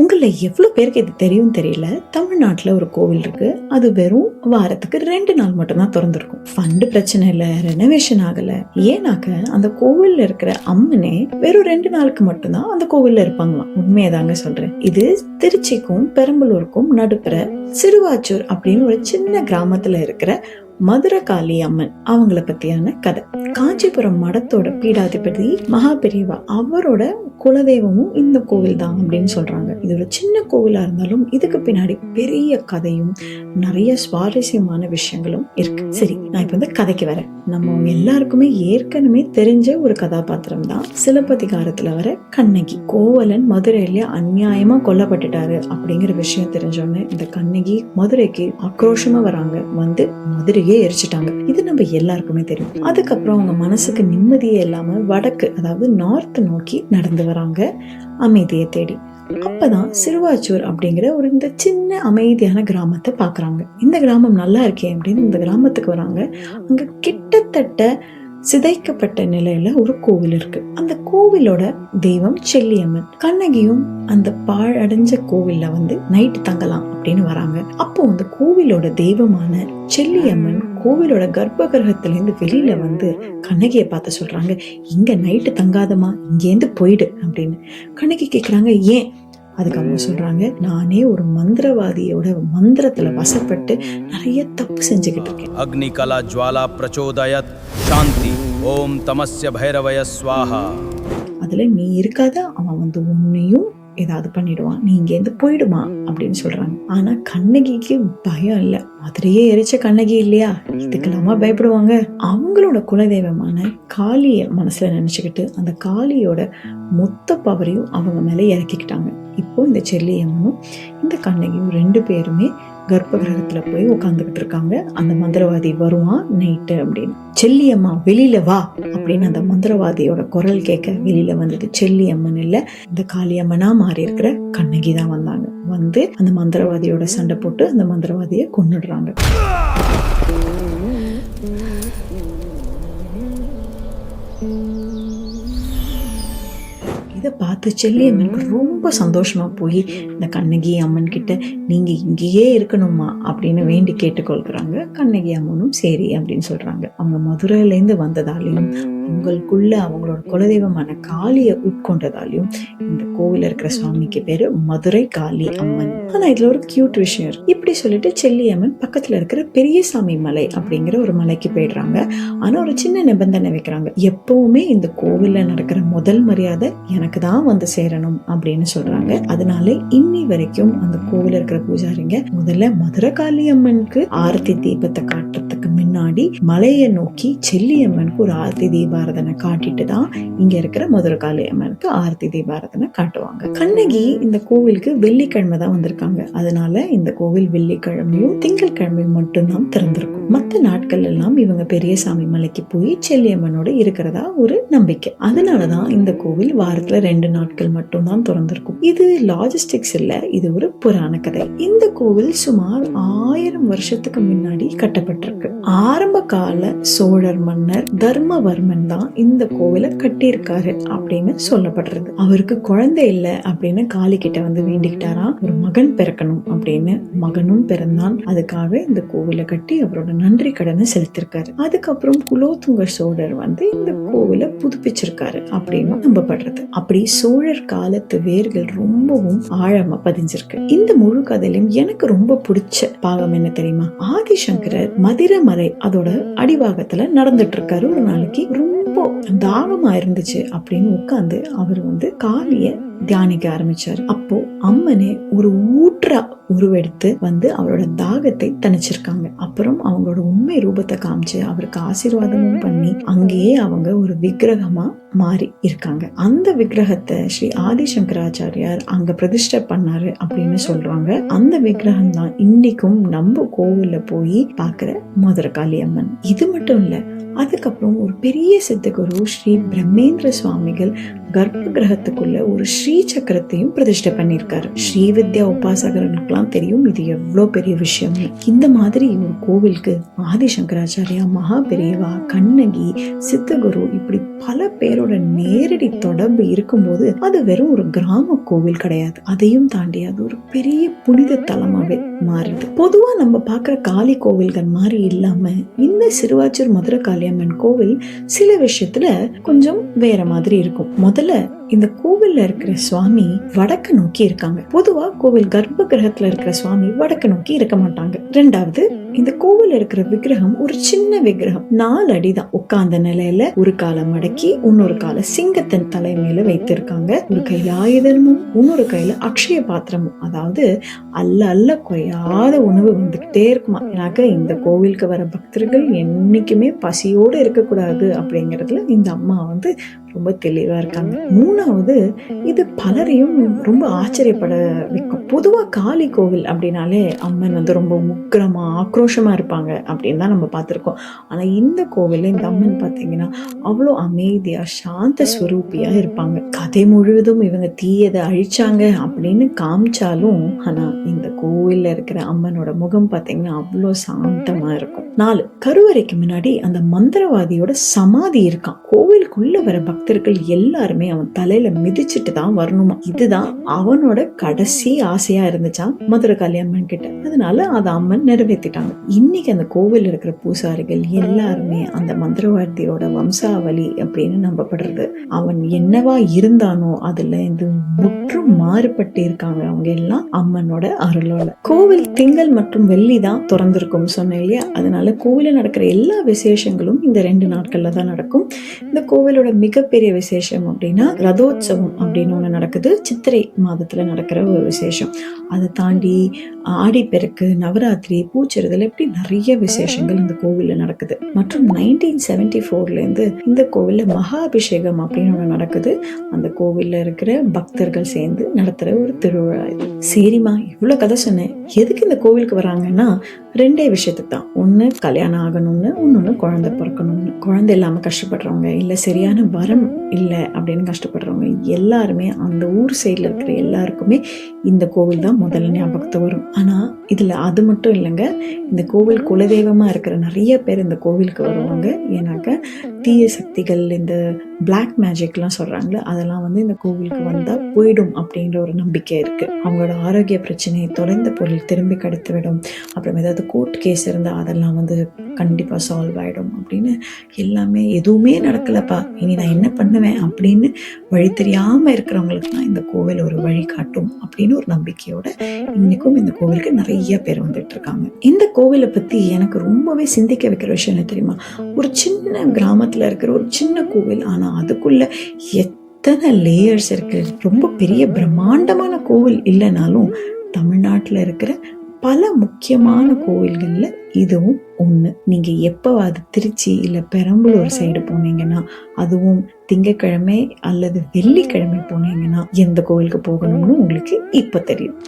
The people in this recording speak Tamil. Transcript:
உங்களை எவ்வளவு பேருக்கு இது தெரியும் தெரியல, தமிழ்நாட்டுல ஒரு கோவில் இருக்கு. அது வெறும் வாரத்துக்கு 2 நாள் மட்டும்தான் திறந்திருக்கும். ஃபண்ட் பிரச்சனை இல்ல, ரெனோவேஷன் ஆகல. ஏன்னாக்க அந்த கோவில்ல இருக்கிற அம்மனே வெறும் 2 நாளுக்கு மட்டும்தான் அந்த கோவில்ல இருப்பாங்களாம். உண்மையதாங்க சொல்றேன். இது திருச்சிக்கும் பெரம்பலூருக்கும் நடுப்புற சிறுவாச்சூர் அப்படின்னு ஒரு சின்ன கிராமத்துல இருக்கிற மதுரை காளி அம்மன் அவங்கள பத்தியான கதை. காஞ்சிபுரம் மடத்தோட பீடாதிபதி மகாபெரிவா அவரோட குலதெய்வமும் இந்த கோவில் தான் அப்படின்னு சொல்றாங்க. இது ஒரு சின்ன கோவிலா இருந்தாலும் இதுக்கு பின்னாடி பெரிய கதையும் நிறைய சுவாரஸ்யமான விஷயங்களும் இருக்கு. சரி, நான் இப்ப வந்து கதைக்கு வரேன். நம்ம எல்லாருக்குமே ஏற்கனவே தெரிஞ்ச ஒரு கதாபாத்திரம் தான் சிலப்பதிகாரத்துல வர கண்ணகி. கோவலன் மதுரையில அநியாயமா கொல்லப்பட்டுட்டாரு அப்படிங்கிற விஷயம் தெரிஞ்சோன்னு இந்த கண்ணகி மதுரைக்கு ஆக்ரோஷமா வராங்க. வந்து மதுரையே எரிச்சிட்டாங்க. இது நம்ம எல்லாருக்குமே தெரியும். அதுக்கப்புறம் அவங்க மனசுக்கு நிம்மதியே இல்லாம வடக்கு, அதாவது நார்த் நோக்கி நடந்து வராங்க அமைதியை தேடி. அப்பதான் சிறுவாச்சூர் அப்படிங்கிற ஒரு இந்த சின்ன அமைதியான கிராமத்தை பாக்குறாங்க. இந்த கிராமம் நல்லா இருக்கே அப்படின்னு இந்த கிராமத்துக்கு வராங்க. அங்க கிட்டத்தட்ட சிதைக்கப்பட்ட நிலையில ஒரு கோவில் இருக்கு. அந்த கோவிலோட தெய்வம் செல்லியம்மன். கண்ணகியும் அந்த பாழடைஞ்ச கோவில்ல வந்து நைட்டு தங்கலாம் அப்படின்னு வராங்க. அப்போ அந்த கோவிலோட தெய்வமான செல்லியம்மன் கோவிலோட கர்ப்ப கிரகத்திலேருந்து வெளியில வந்து கண்ணகியை பார்த்து சொல்றாங்க, இங்க நைட்டு தங்காதமா, இங்கேருந்து போயிடு அப்படின்னு. கண்ணகி கேக்குறாங்க, ஏன்? அதுக்கு அவங்க சொல்றாங்க, நானே ஒரு மந்திரவாதியோட மந்திரத்துல வசப்பட்டு நிறைய தப்பு செஞ்சுக்கிட்டு இருக்கேன். அக்னி கலா ஜுவாலா பிரச்சோதயத் சாந்தி ஓம் தமஸ்ய பைரவய ஸ்வாஹா. அதுல நீ இருக்காத, அவன் வந்து உன்னையும் ஏதாவது பண்ணிடுவான், நீ இங்கேருந்து போயிடுமா அப்படின்னு சொல்றாங்க. ஆனா கண்ணகிக்கு பயம் இல்ல. மதுரையே எரிச்ச கண்ணகி இல்லையா, இதுக்கெல்லாமா பயப்படுவாங்க? அவங்களோட குலதெய்வமான காளிய மனசுல நினைச்சுக்கிட்டு அந்த காளியோட மொத்த பவரையும் அவங்க மேல இறக்கிக்கிட்டாங்க. இப்போ இந்த செல்லியம்மனும் இந்த கண்ணகியும் 2 பேருமே கர்ப்ப கிரகத்துல போய் உட்காந்துக்கிட்டு இருக்காங்க. அந்த மந்திரவாதி வருவான் நைட்டு அப்படின்னு. செல்லியம்மா வெளியில வா அப்படின்னு அந்த மந்திரவாதியோட குரல் கேட்க வெளியில வந்தது செல்லியம்மன் இல்ல, இந்த காளியம்மனா மாறி இருக்கிற கண்ணகி தான் வந்தாங்க. வந்து அந்த மந்திரவாதியோட சண்டை போட்டு அந்த மந்திரவாதியை கொன்னுடுறாங்க. இதை பார்த்து செல்லியம்மனுக்கு ரொம்ப சந்தோஷமா போய் இந்த கண்ணகி அம்மன் கிட்ட நீங்க இங்கேயே இருக்கணுமா அப்படின்னு வேண்டி கேட்டுக்கொள்கிறாங்க. கண்ணகி அம்மனும் சரி அப்படின்னு சொல்றாங்க. அவங்க மதுரையில இருந்து வந்ததாலையும் உங்களுக்குள்ள அவங்களோட குலதெய்வமான காளியை உட்கொண்டதாலையும் இந்த கோவில இருக்கிற சுவாமிக்கு பேரு மதுரை காளி அம்மன். ஆனா இதுல ஒரு கியூட் விஷயம் இருக்கு. இப்படி சொல்லிட்டு செல்லியம்மன் பக்கத்துல இருக்கிற பெரியசாமி மலை அப்படிங்கிற ஒரு மலைக்கு போயிடுறாங்க. ஆனா ஒரு சின்ன நிபந்தனை வைக்கிறாங்க, எப்பவுமே இந்த கோவில்ல நடக்கிற முதல் மரியாதை எனக்கு தான் வந்து சேரணும் அப்படின்னு சொல்றாங்க. அதனால இன்னி வரைக்கும் அந்த கோவில இருக்கிற பூஜாரிங்க முதல்ல மதுரை காளி அம்மனுக்கு ஆரத்தி தீபத்தை காட்டுறதுக்கு முன்னாடி மலையை நோக்கி செல்லியம்மனுக்கு ஒரு ஆரத்தி தீபாரதனை காட்டிட்டு தான் இங்க இருக்கிற மதுரை காளி அம்மனுக்கு ஆரத்தி தீபாரதனை காட்டுவாங்க. கண்ணகி இந்த கோவிலுக்கு வெள்ளிக்கிழமை தான் வந்திருக்காங்க. அதனால இந்த கோவில் வெள்ளிக்கிழமையும் திங்கட்கிழமையும் மட்டும்தான் திறந்திருக்கும். மற்ற நாட்கள் எல்லாம் இவங்க பெரியசாமி மலைக்கு போய் செல்லியம்மனோட இருக்கிறதா ஒரு நம்பிக்கை. அதனாலதான் இந்த கோவில் வாரத்துல 2 நாட்கள் மட்டும் தான் திறந்திருக்கும். இது லாஜிஸ்டிக்ஸ் இல்ல, இது ஒரு புராண கதை. இந்த கோவில் சுமார் 1000 வருஷத்துக்கு முன்னாடி கட்டப்பட்டிருக்கு. ஆரம்ப கால சோழர் மன்னர் தர்மவர்மன் தான் இந்த கோவிலை கட்டியிருக்காரு அப்படின்னு சொல்லப்படுறது. அவருக்கு குழந்தை இல்ல அப்படின்னு காளி கிட்ட வந்து வேண்டிக்கிட்டாராம், ஒரு மகன் பிறக்கணும் அப்படின்னு. மகனும் பிறந்தான். அதுக்காக இந்த கோவிலை கட்டி அவரோட நன்றி கடனை செலுத்திருக்காரு. அதுக்கப்புறம் குலோத்துங்க சோழர் வந்து இந்த கோவிலை புதுப்பிச்சிருக்காரு அப்படின்னு நம்பப்படுறது. அப்படி சோழர் காலத்து வேர்கள் ரொம்பவும் ஆழமா பதிஞ்சிருக்கு. இந்த முழு கதையிலும் எனக்கு ரொம்ப பிடிச்ச பாகம் என்ன தெரியுமா? ஆதிசங்கரர் மதுரை அதோட அடிவாகத்துல நடந்துட்டு இருக்காரு. ஒரு நாளைக்கு ரொம்ப தாகமா இருந்துச்சு அப்படின்னு உட்கார்ந்து அவர் வந்து காளிய தியானிக்க ஆரம்பிச்சாரு. அப்போ அம்மனே ஒரு ஊற்றா உருவெடுத்து வந்து அவரோட தாகத்தை தணிச்சிருக்காங்க. அப்புறம் அவங்களோட உண்மை ரூபத்தை காமிச்சு அவருக்கு ஆசீர்வாதமும் பண்ணி அங்கேயே அவங்க ஒரு விக்கிரகமா மாறி இருக்காங்க. அந்த விக்கிரகத்தை ஸ்ரீ ஆதிசங்கராச்சாரியார் அங்க பிரதிஷ்டை பண்ணாரு அப்படின்னு சொல்றாங்க. அந்த விக்கிரகம் தான் இன்னைக்கும் நம்ம கோவில்ல போய் பாக்குற மதுரை காளி அம்மன். இது மட்டும் இல்ல, அதுக்கப்புறம் ஒரு பெரிய சித்தகுரு ஸ்ரீ பிரம்மேந்திர சுவாமிகள் கர்ப்ப கிரகத்துக்குள்ள ஒரு ஸ்ரீ ஸ்ரீ சக்கரத்தையும் பிரதிஷ்டை பண்ணியிருக்காரு. ஸ்ரீவித்யா உபாசகர்களுக்கெல்லாம் தெரியும் இது எவ்வளோ பெரிய விஷயம். இந்த மாதிரி ஒரு கோவிலுக்கு ஆதிசங்கராச்சாரியா, மகாபெரியவா, கண்ணகி, சித்தகுரு இப்படி பல பேரோட நேரடி தொடர்பு இருக்கும்போது அது வெறும் ஒரு கிராம கோவில் கிடையாது. அதையும் தாண்டி அது ஒரு பெரிய புனித தலமாவே மாறுது. பொதுவா நம்ம பார்க்குற காளி கோவில்கள் மாதிரி இல்லாம இந்த சிறுவாச்சூர் மதுரை காளியம்மன் கோவில் சில விஷயத்துல கொஞ்சம் வேற மாதிரி இருக்கும். முதல்ல இந்த கோவில்ல இருக்கிற சுவாமி வடக்கு நோக்கி இருக்காங்க. பொதுவா கோவில் கர்ப்ப கிரகத்துல இருக்கிற சுவாமி வடக்கு நோக்கி இருக்க மாட்டாங்க. ரெண்டாவது, இந்த கோவில் இருக்கிற விக்கிரகம் ஒரு சின்ன விக்கிரகம், 4 அடிதான். உட்கார்ந்த நிலையில ஒரு காலை மடக்கி இன்னொரு காலை சிங்கத்தின் தலை மேல வைத்திருக்காங்க. ஒரு கையில ஆயுதமும் இன்னொரு கையில அக்ஷய பாத்திரமும், அதாவது அல்ல அல்ல குறையாத உணவு வந்துகிட்டே இருக்குமா. எனக்கு இந்த கோவிலுக்கு வர பக்தர்கள் என்னைக்குமே பசியோடு இருக்கக்கூடாது அப்படிங்கறதுல இந்த அம்மா ரொம்ப தெளிவா இருக்காங்க. மூணாவது, இது பலரையும் ரொம்ப ஆச்சரியப்பட வைக்கும். பொதுவா காளி கோவில் அப்படின்னாலே அம்மன் ரொம்ப உக்கிரமா ஆக்ரோஷமா இருப்பாங்க அப்படின்னு தான் நம்ம பார்த்திருக்கோம். ஆனா இந்த கோவில்ல இந்த அம்மன் பார்த்தீங்கன்னா அவ்வளோ அமைதியா சாந்த ஸ்வரூபியா இருப்பாங்க. கதை முழுவதும் இவங்க தீயதை அழிச்சாங்க அப்படின்னு காமிச்சாலும் ஆனா இந்த கோவில்ல இருக்கிற அம்மனோட முகம் பார்த்தீங்கன்னா அவ்வளோ சாந்தமா இருக்கும். 4, கருவறைக்கு முன்னாடி அந்த மந்திரவாதியோட சமாதி இருக்கான். கோவிலுக்குள்ள வர பக்தர்கள் எல்லாருமே அவன் தலையில மிதிச்சுட்டு தான் வரணுமா. இதுதான் அவனோட கடைசி ஆசையா இருந்துச்சான் மதுரை காளியம்மன் கிட்ட. அதனால அதை அம்மன் நிறைவேற்றிட்டாங்க. இன்னைக்கு அந்த கோவில் இருக்கிற பூசாரிகள் எல்லாருமே அந்த மந்திரவாதியோட வம்சாவளி அப்படின்னு நம்பப்படுறது. அவன் என்னவா இருந்தானோ அதுல இந்த முற்றும் மாறுபட்டு இருக்காங்க அவங்க எல்லாம் அம்மனோட அருளோட. கோவில் திங்கள் மற்றும் வெள்ளி தான் திறந்திருக்கும் சொன்னேன் இல்லையா. அதனால கோவிலில் நடக்கிற எல்லா விசேஷங்களும் இந்த 2 நாட்கள்ல தான் நடக்கும். இந்த கோவிலோட மிகப்பெரிய விசேஷம் அப்படின்னா ரதோத்சவம் அப்படின்னு ஒண்ணு நடக்குது. சித்திரை மாதத்துல நடக்கிற ஒரு விசேஷம். அதை தாண்டி ஆடிப்பெருக்கு, நவராத்திரி, பூச்சிறுதல் இப்படி நிறைய விசேஷங்கள் இந்த கோவில்ல நடக்குது. மற்றும் 1974 இருந்து இந்த கோவில்ல மகாபிஷேகம் அப்படின்னு ஒண்ணு நடக்குது. அந்த கோவில்ல இருக்கிற பக்தர்கள் சேர்ந்து நடத்துற ஒரு திருவிழா இது. சரிம்மா, இவ்வளவு கதை சொன்னேன். எதுக்கு இந்த கோவிலுக்கு வராங்கன்னா 2 விஷயத்துக்கு தான். ஒண்ணு கல்யாணம் ஆகணும்னு, இன்னொன்னு குழந்தை பிறக்கணும்னு. குழந்தை இல்லாம கஷ்டப்படுறவங்க, இல்ல சரியான வரம் இல்ல அப்படின்னு கஷ்டப்படுறவங்க எல்லாருமே அந்த ஊர் சைட்ல இருக்கிற எல்லாருக்குமே இந்த கோவில் தான் முதல்ல ஞாபகத்து வரும். ஆனா இதுல அது மட்டும் இல்லைங்க, இந்த கோவில் குலதெய்வமா இருக்கிற நிறைய பேர் இந்த கோவிலுக்கு வருவாங்க. ஏன்னாக்க தீய சக்திகள், இந்த பிளாக் மேஜிக்லாம் சொல்றாங்களே, அதெல்லாம் இந்த கோவிலுக்கு வந்தா போயிடும் அப்படின்ற ஒரு நம்பிக்கை இருக்கு. அவங்களோட ஆரோக்கிய பிரச்சனையை தொலைந்த பொருள் திரும்பி கிடைத்து விடும். அப்புறம் ஏதாவது கோர்ட் கேஸ் இருந்தா அதெல்லாம் கண்டிப்பா சால்வ் ஆயிடும் அப்படின்னு எல்லாமே. எதுவுமே நடக்கலப்பா, இனி நான் என்ன பண்ணுவேன் அப்படின்னு வழி தெரியாம இருக்கிறவங்களுக்கு தான் இந்த கோவில் ஒரு வழி காட்டும் அப்படின்னு ஒரு நம்பிக்கையோட இன்னைக்கும் இந்த கோவிலுக்கு நிறைய பேர் வந்துட்டு இருக்காங்க. இந்த கோவிலை பத்தி எனக்கு ரொம்பவே சிந்திக்க வைக்கிற விஷயம் என்ன தெரியுமா? ஒரு சின்ன கிராமத்துல இருக்கிற ஒரு சின்ன கோவில், ஆனா அதுக்குள்ள எத்தனை லேயர்ஸ் இருக்கு. ரொம்ப பெரிய பிரம்மாண்டமான கோவில் இல்லைனாலும் தமிழ்நாட்டுல இருக்கிற பல முக்கியமான கோவில்கள்ல இதுவும் ஒண்ணு. நீங்க எப்பவாது திருச்சி இல்ல பெரம்பலூர் சைடு போனீங்கன்னா, அதுவும் திங்கட்கிழமை அல்லது வெள்ளிக்கிழமை போனீங்கன்னா எந்த கோவிலுக்கு போகணும்னு உங்களுக்கு இப்ப தெரியும்.